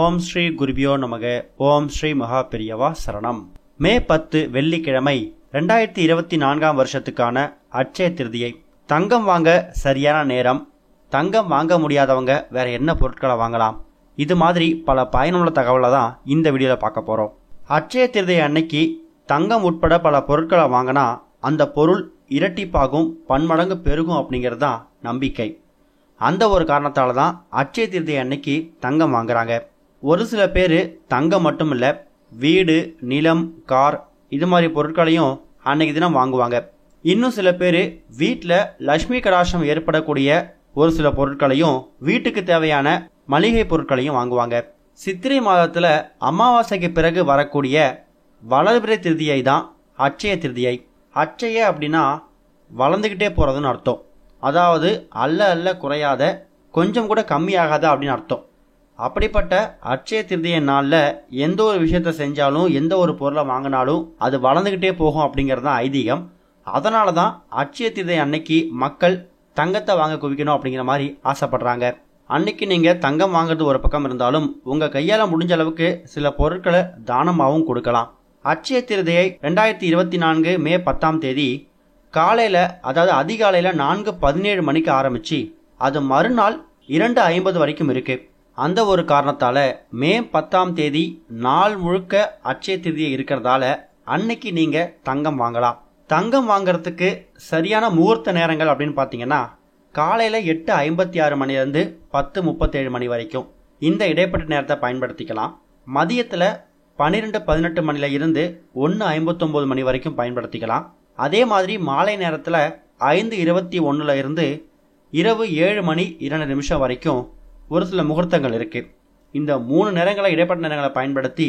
ஓம் ஸ்ரீ குருபியோ நமக. ஓம் ஸ்ரீ மகா பெரியவா சரணம். மே 10 வெள்ளிக்கிழமை 2024 வருஷத்துக்கான அட்சய திருதியை. தங்கம் வாங்க சரியான நேரம். தங்கம் வாங்க முடியாதவங்க வேற என்ன பொருட்களை வாங்கலாம்? இது மாதிரி பல பயனுள்ள தகவலை தான் இந்த வீடியோவில் பார்க்க போகிறோம். அட்சய திருதியை அன்னைக்கு தங்கம் உட்பட பல பொருட்களை வாங்கினா அந்த பொருள் இரட்டிப்பாகும், பன்மடங்கு பெருகும் அப்படிங்கிறது தான் நம்பிக்கை. அந்த ஒரு காரணத்தால் தான் அட்சய திருதியை அன்னைக்கு தங்கம் வாங்குறாங்க. ஒரு சில பேர் தங்கம் மட்டும் இல்லை, வீடு, நிலம், கார் இது மாதிரி பொருட்களையும் அன்னைக்கு தினம் வாங்குவாங்க. இன்னும் சில பேர் வீட்டில் லட்சுமி கடாட்சம் ஏற்படக்கூடிய ஒரு சில பொருட்களையும் வீட்டுக்கு தேவையான மளிகை பொருட்களையும் வாங்குவாங்க. சித்திரை மாதத்தில் அமாவாசைக்கு பிறகு வரக்கூடிய வளர்பிறை திருதியை தான் அட்சய திருதியை. அட்சய அப்படின்னா வளர்ந்துக்கிட்டே போகிறதுன்னு அர்த்தம். அதாவது அல்ல அல்ல குறையாத, கொஞ்சம் கூட கம்மியாகாத அப்படின்னு அர்த்தம். அப்படிப்பட்ட அட்சய திருதியை நாளில் எந்த ஒரு விஷயத்தை செஞ்சாலும் எந்த ஒரு பொருளை வாங்கினாலும் அது வளர்ந்துக்கிட்டே போகும் அப்படிங்கிறது தான் ஐதீகம். அதனால தான் அட்சய திருதியை அன்னைக்கு மக்கள் தங்கத்தை வாங்க குவிக்கணும் அப்படிங்கிற மாதிரி ஆசைப்படுறாங்க. அன்னைக்கு நீங்கள் தங்கம் வாங்குறது ஒரு பக்கம் இருந்தாலும் உங்கள் கையால் முடிஞ்ச அளவுக்கு சில பொருட்களை தானமாகவும் கொடுக்கலாம். அட்சய திருதியை 2024 மே 10 காலையில், அதாவது அதிகாலையில் 4:17 மணிக்கு ஆரம்பித்து அது மறுநாள் 2:50 வரைக்கும் இருக்கு. அந்த ஒரு காரணத்தால் மே 10 நாள் முழுக்க அட்சய திருதியை இருக்கிறதால அன்னைக்கு நீங்கள் தங்கம் வாங்கலாம். தங்கம் வாங்கிறதுக்கு சரியான முகூர்த்த நேரங்கள் அப்படின்னு பார்த்தீங்கன்னா காலையில் 8:56 மணிலேருந்து 10:37 மணி வரைக்கும் இந்த இடைப்பட்ட நேரத்தை பயன்படுத்திக்கலாம். மதியத்தில் 12:18 மணில இருந்து 1:59 மணி வரைக்கும் பயன்படுத்திக்கலாம். அதே மாதிரி மாலை நேரத்தில் 5:21 இருந்து இரவு 7 மணி 2 நிமிஷம் வரைக்கும் ஒரு சில முகூர்த்தங்கள் இருக்குது. இந்த 3 நேரங்களை, இடைப்பட்ட நேரங்களை பயன்படுத்தி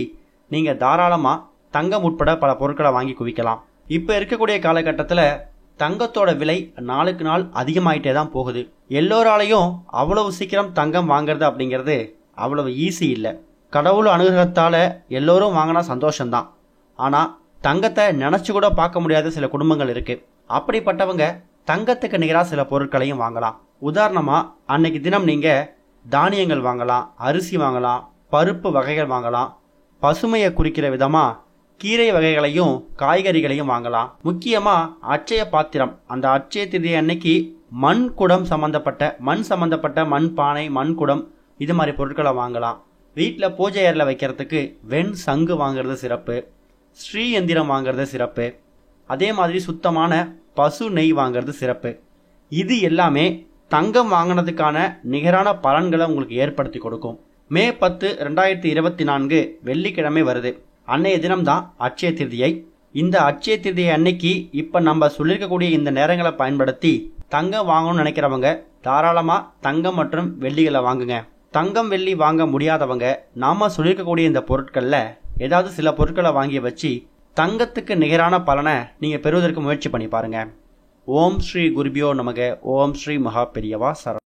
நீங்கள் தாராளமாக தங்கம் உட்பட பல பொருட்களை வாங்கி குவிக்கலாம். இப்போ இருக்கக்கூடிய காலகட்டத்தில் தங்கத்தோட விலை நாளுக்கு நாள் அதிகமாயிட்டே தான் போகுது. எல்லோராலையும் அவ்வளவு சீக்கிரம் தங்கம் வாங்கிறது அப்படிங்கிறது அவ்வளவு ஈஸி இல்லை. கடவுள் அனுகிரகத்தால் எல்லோரும் வாங்கினா சந்தோஷம்தான். ஆனால் தங்கத்தை நினச்சி கூட பார்க்க முடியாத சில குடும்பங்கள் இருக்குது. அப்படிப்பட்டவங்க தங்கத்துக்கு நிகராக சில பொருட்களையும் வாங்கலாம். உதாரணமாக அன்னைக்கு தினம் நீங்கள் தானியங்கள் வாங்கலாம், அரிசி வாங்கலாம், பருப்பு வகைகள் வாங்கலாம், பசுமையை குறிக்கிற விதமாக கீரை வகைகளையும் காய்கறிகளையும் வாங்கலாம். முக்கியமாக அட்சய பாத்திரம், அந்த அட்சய திருதியை அன்னைக்கு மண் குடம் சம்பந்தப்பட்ட மண் பானை, மண் குடம் இது மாதிரி பொருட்களை வாங்கலாம். வீட்டில் பூஜை அறையில் வைக்கிறதுக்கு வெண் சங்கு வாங்குறது சிறப்பு, ஸ்ரீ எந்திரம் வாங்குறது சிறப்பு, அதே மாதிரி சுத்தமான பசு நெய் வாங்குறது சிறப்பு. இது எல்லாமே தங்கம் வாங்கினதுக்கான நிகரான பலன்களை உங்களுக்கு ஏற்படுத்தி கொடுக்கும். மே 10 2024 வெள்ளிக்கிழமை வருது. அன்னைய தினம்தான் அட்சய திருதியை. இந்த அட்சய திருதியை அன்னைக்கு இப்போ நம்ம சொல்லியிருக்கக்கூடிய இந்த நேரங்களை பயன்படுத்தி தங்கம் வாங்கணும்னு நினைக்கிறவங்க தாராளமாக தங்கம் மற்றும் வெள்ளிகளை வாங்குங்க. தங்கம் வெள்ளி வாங்க முடியாதவங்க நாம சொல்லியிருக்கக்கூடிய இந்த பொருட்களில் ஏதாவது சில பொருட்களை வாங்கி வச்சு தங்கத்துக்கு நிகரான பலனை நீங்கள் பெறுவதற்கு முயற்சி பண்ணி பாருங்க. ஓம் ஸ்ரீ குருபியோ நமக. ஓம் ஸ்ரீ மகா பெரியவா சரணம்.